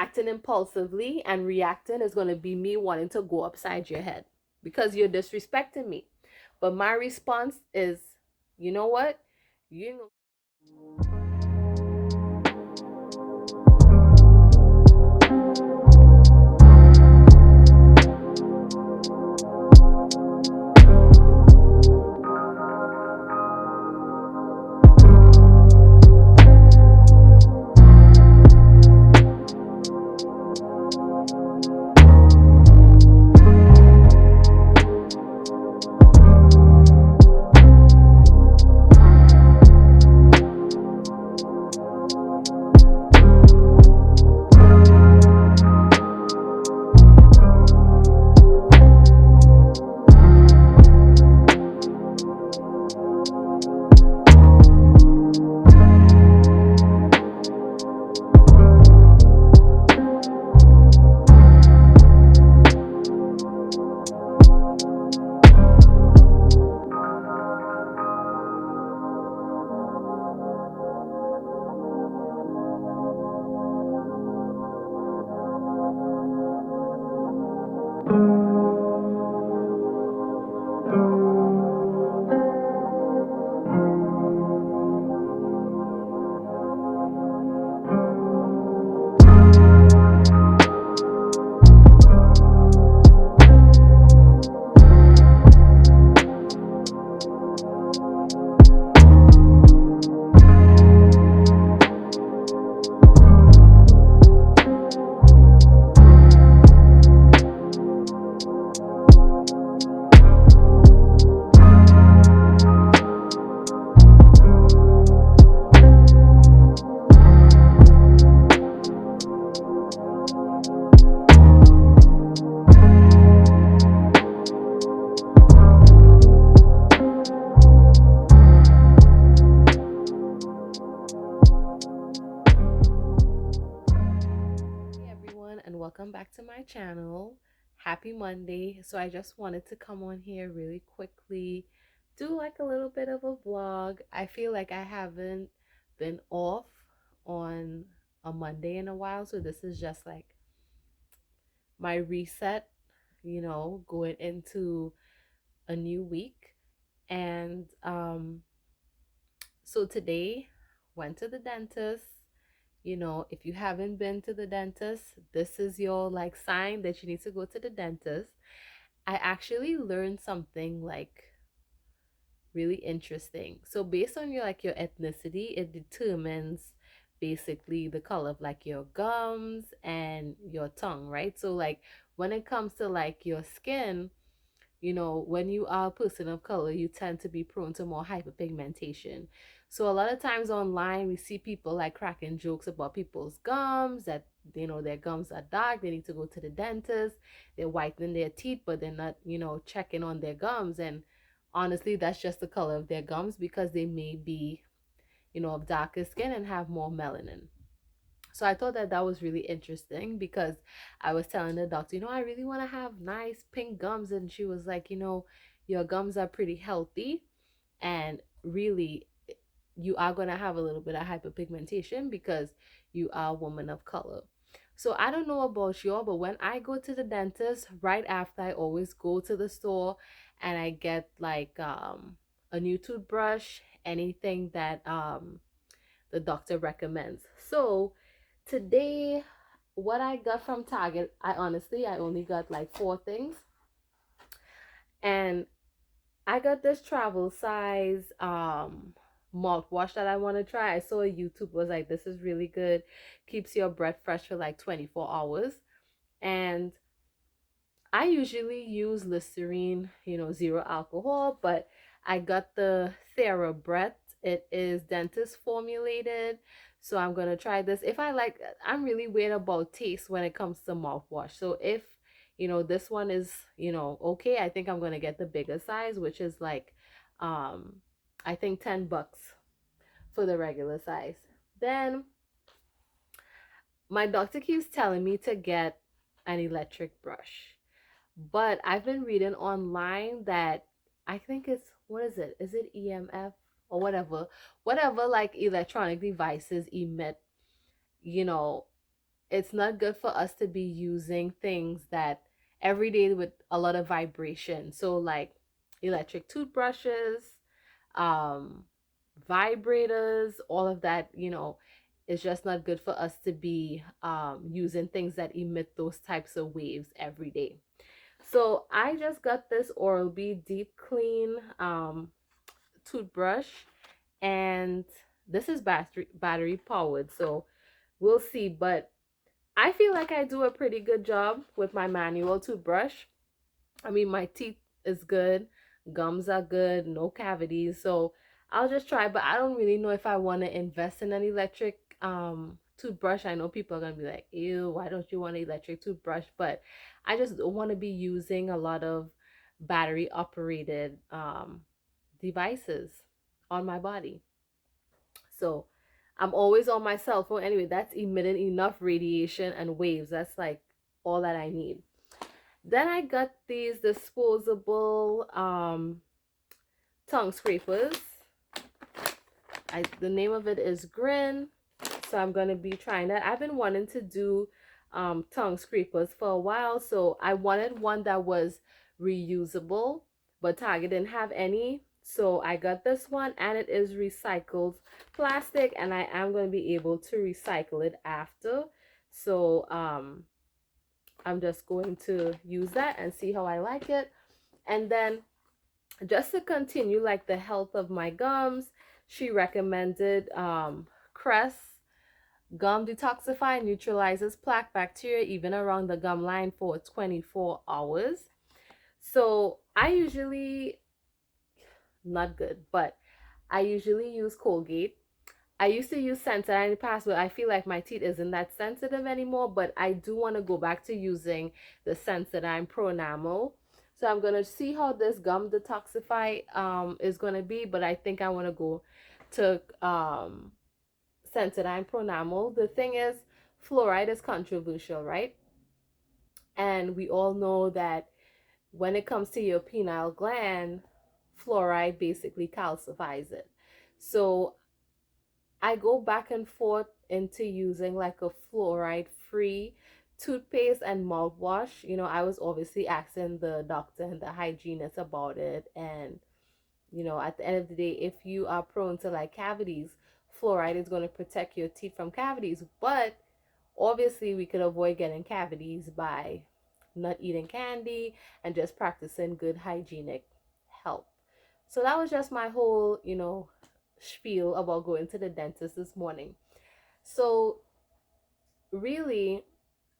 acting impulsively, and reacting is going to be me wanting to go upside your head because you're disrespecting me. But my response is, you know what? You know. Hey everyone, and welcome back to my channel. Happy Monday. So, I just wanted to come on here really quickly, do like a little bit of a vlog. I feel like I haven't been off on a Monday in a while, so this is just like my reset, going into a new week. And so today went to the dentist. If you haven't been to the dentist, this is your like sign that you need to go to the dentist. I actually learned something like really interesting. So based on your ethnicity, it determines basically the color of like your gums and your tongue, right? So like when it comes to like your skin, when you are a person of color, you tend to be prone to more hyperpigmentation. So a lot of times online, we see people like cracking jokes about people's gums, that their gums are dark, they need to go to the dentist, they're whitening their teeth, but they're not, checking on their gums. And honestly, that's just the color of their gums because they may be, of darker skin and have more melanin. So I thought that that was really interesting because I was telling the doctor, I really want to have nice pink gums. And she was like, your gums are pretty healthy. And really, you are going to have a little bit of hyperpigmentation because you are a woman of color. So I don't know about y'all, but when I go to the dentist, right after, I always go to the store and I get like a new toothbrush, anything that the doctor recommends. So today, what I got from Target, I only got like four things. And I got this travel size mouthwash that I want to try. I saw a YouTube was like, this is really good. Keeps your breath fresh for like 24 hours. And I usually use Listerine, zero alcohol, but I got the TheraBreath. It is dentist formulated. So I'm going to try this. If I like, I'm really weird about taste when it comes to mouthwash. So if, this one is, okay, I think I'm going to get the bigger size, which is like, um, I think $10 for the regular size. Then my doctor keeps telling me to get an electric brush. But I've been reading online that I think it's, what is it? Is it EMF or whatever? Whatever like electronic devices emit, you know, it's not good for us to be using things that every day with a lot of vibration. So like electric toothbrushes, um, vibrators, all of that, it's just not good for us to be using things that emit those types of waves every day. So I just got this Oral-B Deep Clean toothbrush, and this is battery powered, so we'll see. But I feel like I do a pretty good job with my manual toothbrush. I mean, my teeth is good, gums are good, no cavities. So I'll just try, but I don't really know if I want to invest in an electric toothbrush. I know people are gonna be like, ew, why don't you want an electric toothbrush? But I just don't want to be using a lot of battery operated devices on my body. So I'm always on my cell phone anyway. That's emitting enough radiation and waves. That's like all that I need. Then I got these disposable tongue scrapers. The name of it is Grin. So I'm going to be trying that. I've been wanting to do tongue scrapers for a while. So I wanted one that was reusable, but Target didn't have any. So I got this one, and it is recycled plastic, and I am going to be able to recycle it after. So I'm just going to use that and see how I like it. And then just to continue like the health of my gums, she recommended Crest Gum Detoxify neutralizes plaque bacteria even around the gum line for 24 hours. So I usually, not good, but I usually use Colgate. I used to use Sensodyne in the past, but I feel like my teeth isn't that sensitive anymore. But I do want to go back to using the Sensodyne Pro Enamel. So I'm gonna see how this gum detoxify is gonna be, but I think I want to go to Sensodyne Pro Enamel. The thing is, fluoride is controversial, right? And we all know that when it comes to your pineal gland, fluoride basically calcifies it. So I go back and forth into using like a fluoride free toothpaste and mouthwash. I was obviously asking the doctor and the hygienist about it. And, at the end of the day, if you are prone to like cavities, fluoride is going to protect your teeth from cavities. But obviously, we could avoid getting cavities by not eating candy and just practicing good hygienic health. So that was just my whole, spiel about going to the dentist this morning. So really,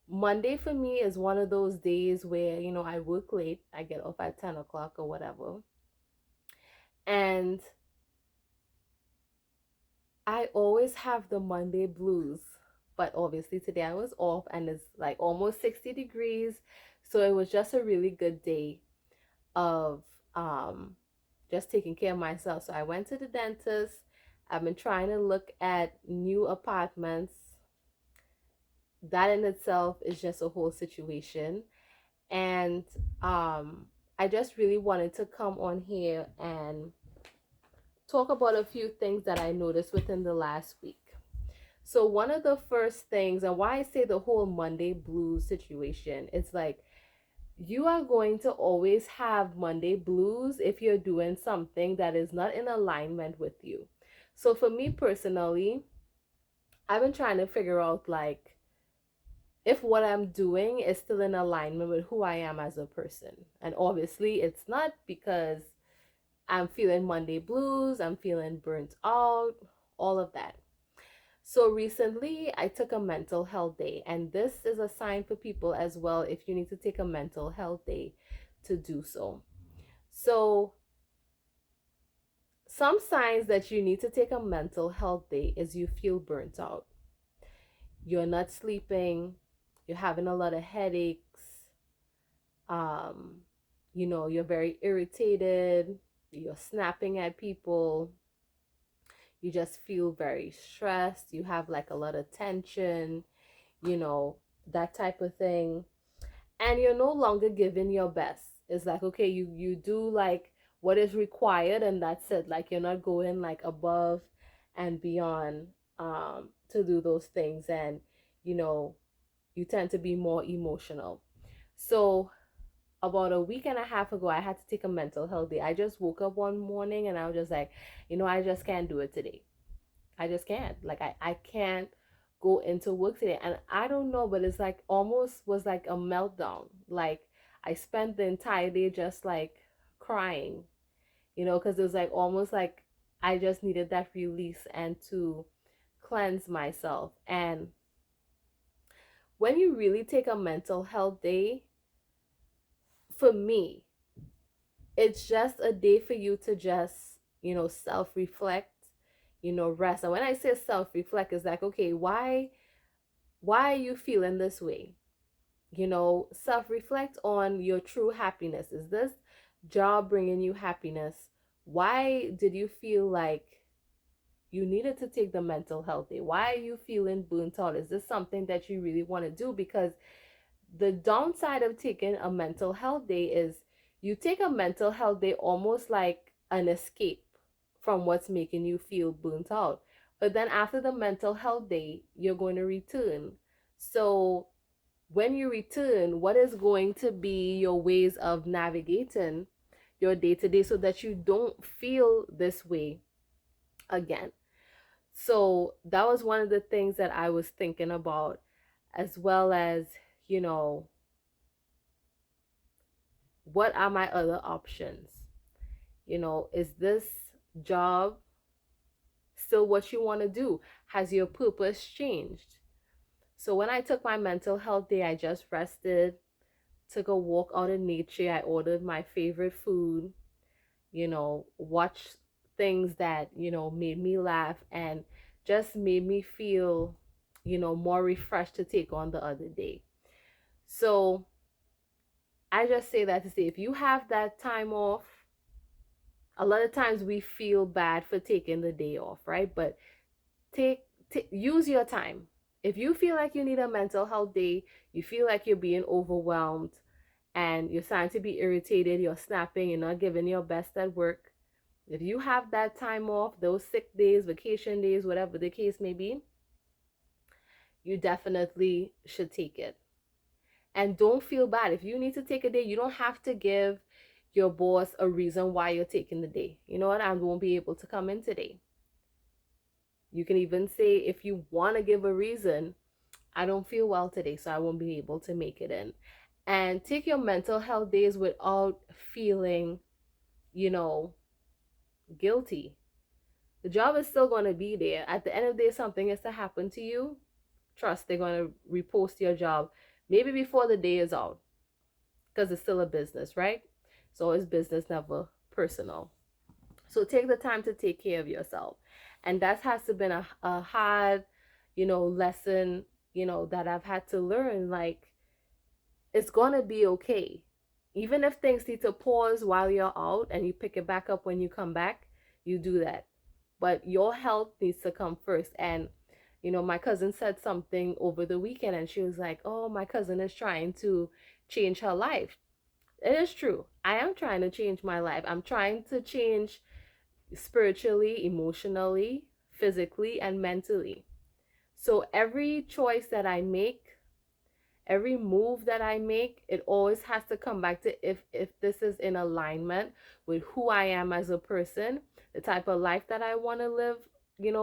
Monday for me is one of those days where, I work late. I get off at 10 o'clock or whatever. And I always have the Monday blues. But obviously today I was off, and it's like almost 60 degrees. So it was just a really good day of just taking care of myself. So I went to the dentist. I've been trying to look at new apartments. That in itself is just a whole situation. And I just really wanted to come on here and talk about a few things that I noticed within the last week. So one of the first things, and why I say the whole Monday blues situation, it's like you are going to always have Monday blues if you're doing something that is not in alignment with you. So for me personally, I've been trying to figure out like if what I'm doing is still in alignment with who I am as a person. And obviously it's not, because I'm feeling Monday blues, I'm feeling burnt out, all of that. So recently I took a mental health day, and this is a sign for people as well if you need to take a mental health day to do so. So some signs that you need to take a mental health day is you feel burnt out. You're not sleeping, you're having a lot of headaches, um, you're very irritated, you're snapping at people, you just feel very stressed, you have like a lot of tension, that type of thing. And you're no longer giving your best. It's like, okay, you do like what is required, and that's it. Like you're not going like above and beyond to do those things. And you know you tend to be more emotional. So about a week and a half ago, I had to take a mental health day. I just woke up one morning and I was just like, I just can't do it today. I just can't. Like I can't go into work today. And I don't know, but it's like almost was like a meltdown. Like I spent the entire day just like crying, because it was like almost like I just needed that release and to cleanse myself. And when you really take a mental health day, for me, it's just a day for you to just, self reflect, rest. And when I say self reflect, it's like, okay, why are you feeling this way? Self reflect on your true happiness. Is this job bringing you happiness? Why did you feel like you needed to take the mental health day? Why are you feeling burnt out? Is this something that you really want to do? Because the downside of taking a mental health day is you take a mental health day almost like an escape from what's making you feel burnt out. But then after the mental health day, you're going to return. So when you return, what is going to be your ways of navigating your day to day so that you don't feel this way again? So that was one of the things that I was thinking about, as well as, you know, what are my other options? Is this job still what you want to do? Has your purpose changed? So when I took my mental health day, I just rested, took a walk out in nature. I ordered my favorite food, watched things that, made me laugh and just made me feel, more refreshed to take on the other day. So I just say that to say, if you have that time off, a lot of times we feel bad for taking the day off, right? But use your time. If you feel like you need a mental health day, you feel like you're being overwhelmed and you're starting to be irritated, you're snapping, you're not giving your best at work. If you have that time off, those sick days, vacation days, whatever the case may be, you definitely should take it. And don't feel bad. If you need to take a day, you don't have to give your boss a reason why you're taking the day. You know what? I won't be able to come in today. You can even say, if you want to give a reason, I don't feel well today, so I won't be able to make it in. And take your mental health days without feeling, you know, guilty. The job is still going to be there. At the end of the day, something is to happen to you. Trust, they're going to repost your job maybe before the day is out, because it's still a business, right? So it's business, never personal. So take the time to take care of yourself. And that has to been a hard, lesson, that I've had to learn. Like, it's gonna be okay. Even if things need to pause while you're out and you pick it back up when you come back, you do that. But your health needs to come first. And my cousin said something over the weekend and she was like, oh, my cousin is trying to change her life. It is true. I am trying to change my life. I'm trying to change spiritually, emotionally, physically, and mentally. So every choice that I make, every move that I make, it always has to come back to if this is in alignment with who I am as a person, the type of life that I want to live,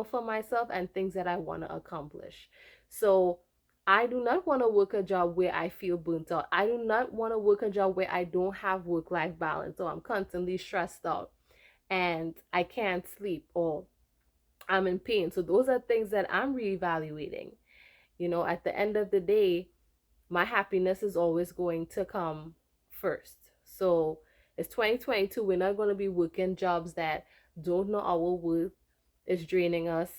for myself, and things that I want to accomplish. So I do not want to work a job where I feel burnt out. I do not want to work a job where I don't have work-life balance, so I'm constantly stressed out and I can't sleep, or I'm in pain. So those are things that I'm reevaluating. At the end of the day, my happiness is always going to come first. So it's 2022. We're not going to be working jobs that don't know our worth, is draining us,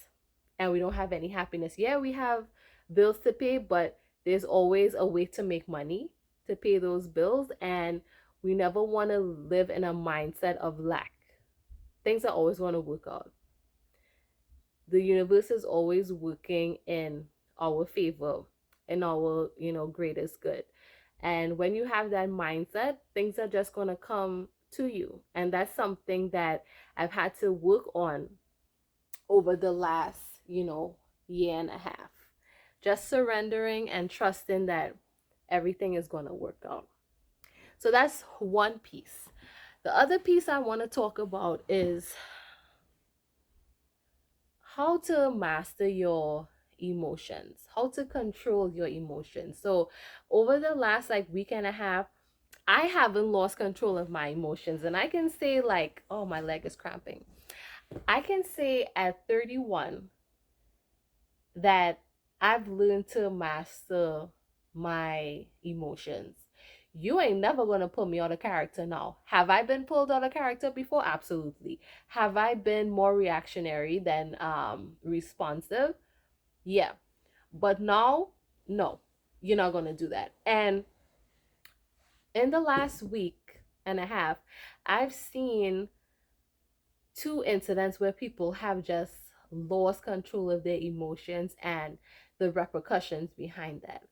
and we don't have any happiness. Yeah, we have bills to pay, but there's always a way to make money to pay those bills. And we never want to live in a mindset of lack. Things are always going to work out. The universe is always working in our favor, in our, greatest good. And when you have that mindset, things are just going to come to you. And that's something that I've had to work on over the last, year and a half. Just surrendering and trusting that everything is going to work out. So that's one piece. The other piece I want to talk about is how to master your emotions, how to control your emotions. So over the last like week and a half, I haven't lost control of my emotions. And I can say, like, oh, my leg is cramping. I can say at 31 that I've learned to master my emotions. You ain't never gonna pull me out of character now. Have I been pulled out of character before? Absolutely. Have I been more reactionary than responsive? Yeah. But now, no, you're not gonna do that. And in the last week and a half, I've seen two incidents where people have just lost control of their emotions and the repercussions behind that.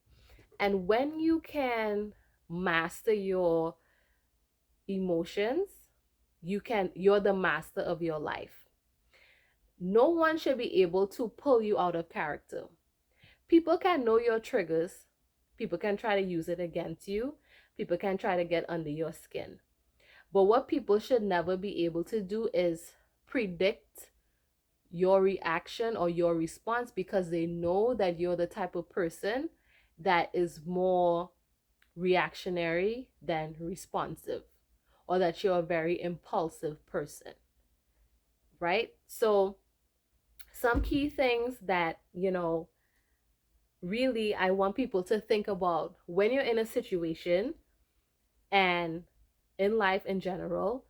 And when you can master your emotions, you're the master of your life. No one should be able to pull you out of character. People can know your triggers. People can try to use it against you. People can try to get under your skin. But what people should never be able to do is predict your reaction or your response, because they know that you're the type of person that is more reactionary than responsive, or that you're a very impulsive person, right? So some key things that, really I want people to think about when you're in a situation and in life in general,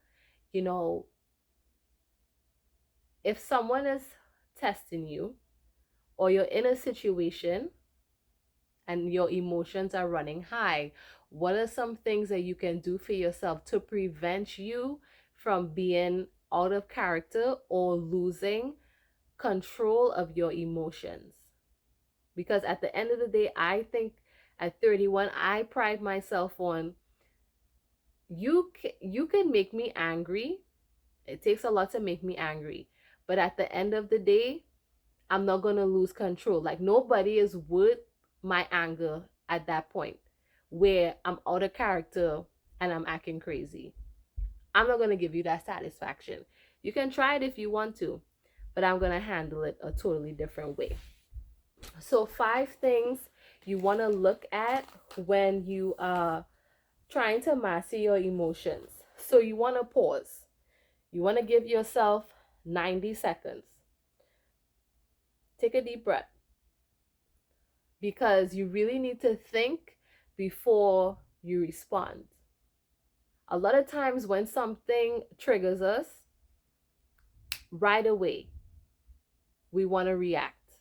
you know, if someone is testing you, or you're in a situation and your emotions are running high, what are some things that you can do for yourself to prevent you from being out of character or losing control of your emotions? Because at the end of the day, I think at 31, I pride myself on, you can make me angry. It takes a lot to make me angry. But at the end of the day, I'm not going to lose control. Like, nobody is worth my anger at that point where I'm out of character and I'm acting crazy. I'm not going to give you that satisfaction. You can try it if you want to, but I'm going to handle it a totally different way. So 5 things you want to look at when you are trying to master your emotions. So you want to pause. You want to give yourself 90 seconds. Take a deep breath, because you really need to think before you respond. A lot of times when something triggers us, right away we want to react.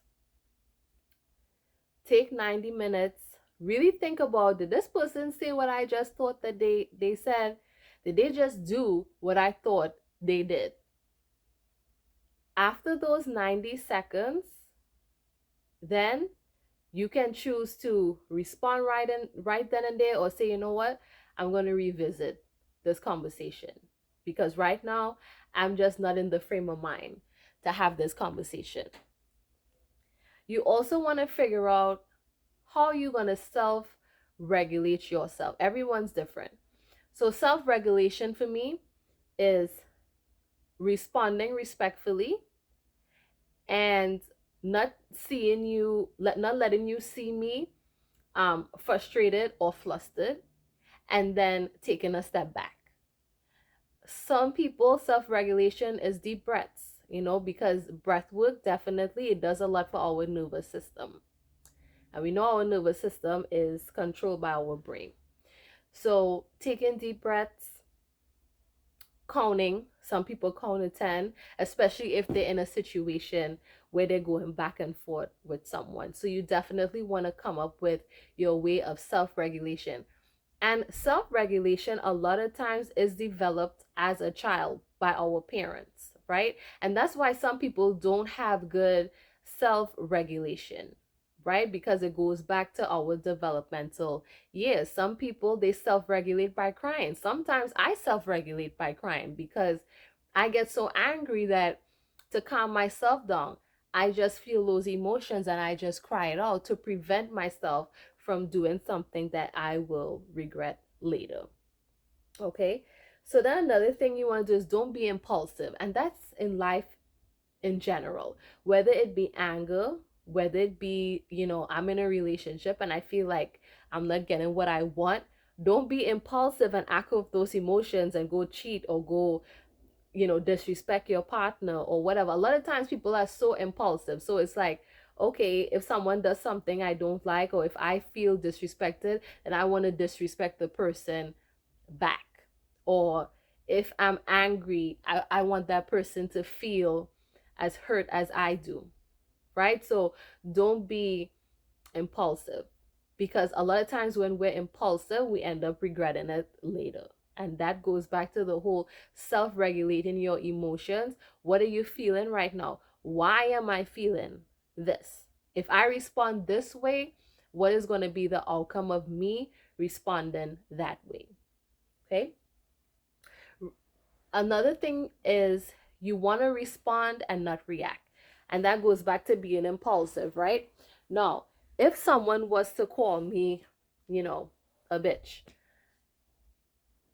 Take 90 minutes. Really think about, did this person say what I just thought that they said? Did they just do what I thought they did? After those 90 seconds, then you can choose to respond right then and there, or say, you know what, I'm going to revisit this conversation, because right now I'm just not in the frame of mind to have this conversation. You also want to figure out how you're going to self-regulate yourself. Everyone's different. So self-regulation for me is responding respectfully and not letting you see me frustrated or flustered, and then taking a step back. Some people, self-regulation is deep breaths, because breath work, definitely it does a lot for our nervous system. And we know our nervous system is controlled by our brain. So taking deep breaths, counting. Some people count to 10, especially if they're in a situation where they're going back and forth with someone. So you definitely want to come up with your way of self-regulation. And self-regulation a lot of times is developed as a child by our parents, right? And that's why some people don't have good self-regulation, right? Because it goes back to our developmental years. Some people, they self-regulate by crying. Sometimes I self-regulate by crying because I get so angry that to calm myself down, I just feel those emotions and I just cry it out to prevent myself from doing something that I will regret later. Okay. So then another thing you want to do is don't be impulsive. And that's in life in general, whether it be anger, whether it be, I'm in a relationship and I feel like I'm not getting what I want. Don't be impulsive and act off those emotions and go cheat or go, disrespect your partner or whatever. A lot of times people are so impulsive. So it's like, okay, if someone does something I don't like, or if I feel disrespected, then I want to disrespect the person back. Or if I'm angry, I want that person to feel as hurt as I do, right? So don't be impulsive, because a lot of times when we're impulsive, we end up regretting it later. And that goes back to the whole self regulating your emotions. What are you feeling right now? Why am I feeling this? If I respond this way, what is going to be the outcome of me responding that way? Okay. Another thing is you want to respond and not react. And that goes back to being impulsive, right? Now, if someone was to call me, you know, a bitch,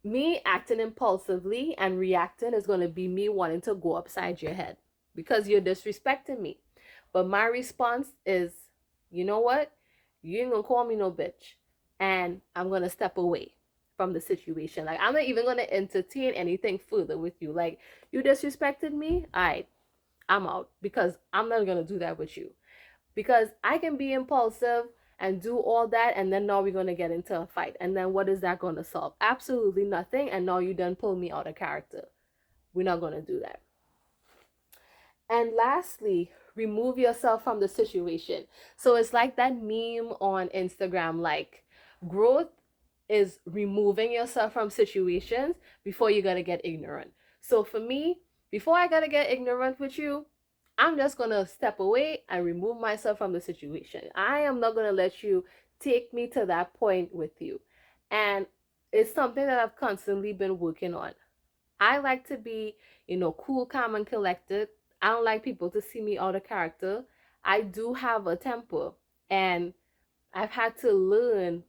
me acting impulsively and reacting is going to be me wanting to go upside your head because you're disrespecting me. But my response is, you know what? You ain't going to call me no bitch. And I'm going to step away from the situation. Like, I'm not even going to entertain anything further with you. Like, you disrespected me? All right, I'm out, because I'm not going to do that with you. Because I can be impulsive and do all that, and then now we're going to get into a fight. And then what is that going to solve? Absolutely nothing. And now you done pull me out of character. We're not going to do that. And lastly, remove yourself from the situation. So it's like that meme on Instagram, like, growth is removing yourself from situations before you gotta get ignorant. So for me, before I gotta get ignorant with you, I'm just gonna step away and remove myself from the situation. I am not gonna let you take me to that point with you. And it's something that I've constantly been working on. I like to be, cool, calm, and collected. I don't like people to see me out of character. I do have a temper, and I've had to learn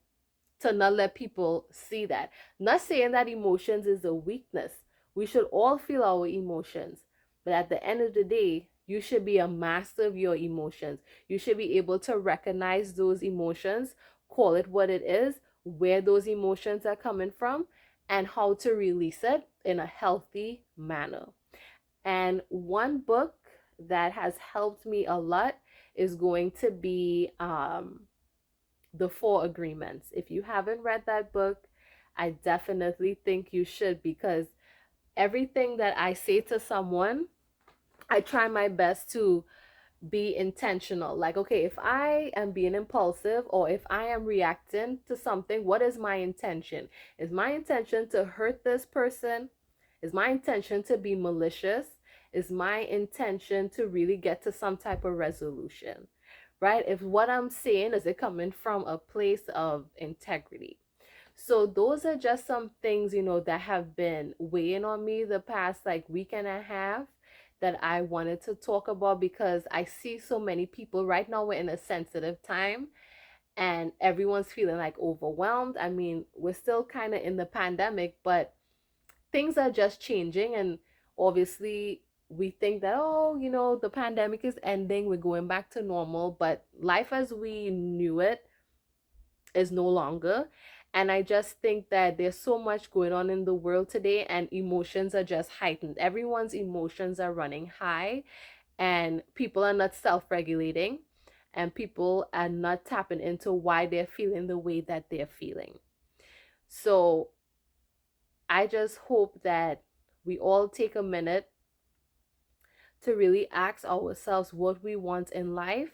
to not let people see that. Not saying that emotions is a weakness. We should all feel our emotions. But at the end of the day, you should be a master of your emotions. You should be able to recognize those emotions, call it what it is, where those emotions are coming from, and how to release it in a healthy manner. And one book that has helped me a lot is going to be The Four Agreements. If you haven't read that book, I definitely think you should, because everything that I say to someone, I try my best to be intentional. Like, okay, if I am being impulsive or if I am reacting to something, what is my intention? Is my intention to hurt this person? Is my intention to be malicious? Is my intention to really get to some type of resolution? Right? If what I'm saying is it coming from a place of integrity. So those are just some things, that have been weighing on me the past like week and a half that I wanted to talk about, because I see so many people right now. We're in a sensitive time and everyone's feeling like overwhelmed. I mean, we're still kind of in the pandemic, but things are just changing. And obviously we think that, oh, the pandemic is ending, we're going back to normal, but life as we knew it is no longer. And I just think that there's so much going on in the world today, and emotions are just heightened. Everyone's emotions are running high, and people are not self-regulating, and people are not tapping into why they're feeling the way that they're feeling. So I just hope that we all take a minute to really ask ourselves what we want in life.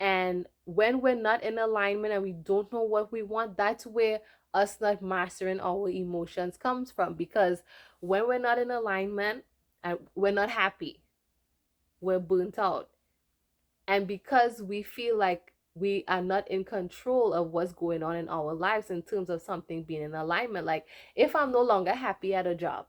And when we're not in alignment and we don't know what we want, that's where us not mastering our emotions comes from. Because when we're not in alignment and we're not happy, we're burnt out. And because we feel like we are not in control of what's going on in our lives in terms of something being in alignment, like if I'm no longer happy at a job,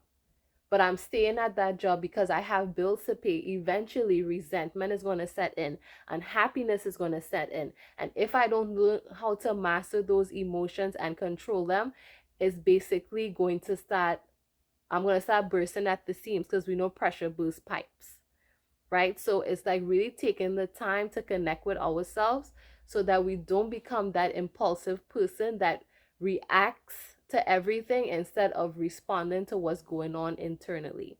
but I'm staying at that job because I have bills to pay. Eventually, resentment is going to set in, unhappiness is going to set in. And if I don't learn how to master those emotions and control them, it's basically going to start, I'm going to start bursting at the seams, because we know pressure bursts pipes, right? So it's like really taking the time to connect with ourselves so that we don't become that impulsive person that reacts to everything instead of responding to what's going on internally.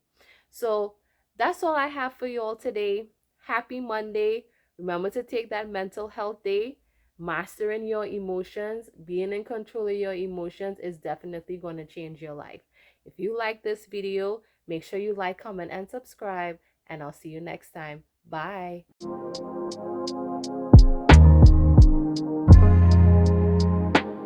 So that's all I have for you all today. Happy Monday. Remember to take that mental health day. Mastering your emotions, being in control of your emotions is definitely going to change your life. If you like this video, make sure you like, comment, and subscribe, and I'll see you next time. Bye.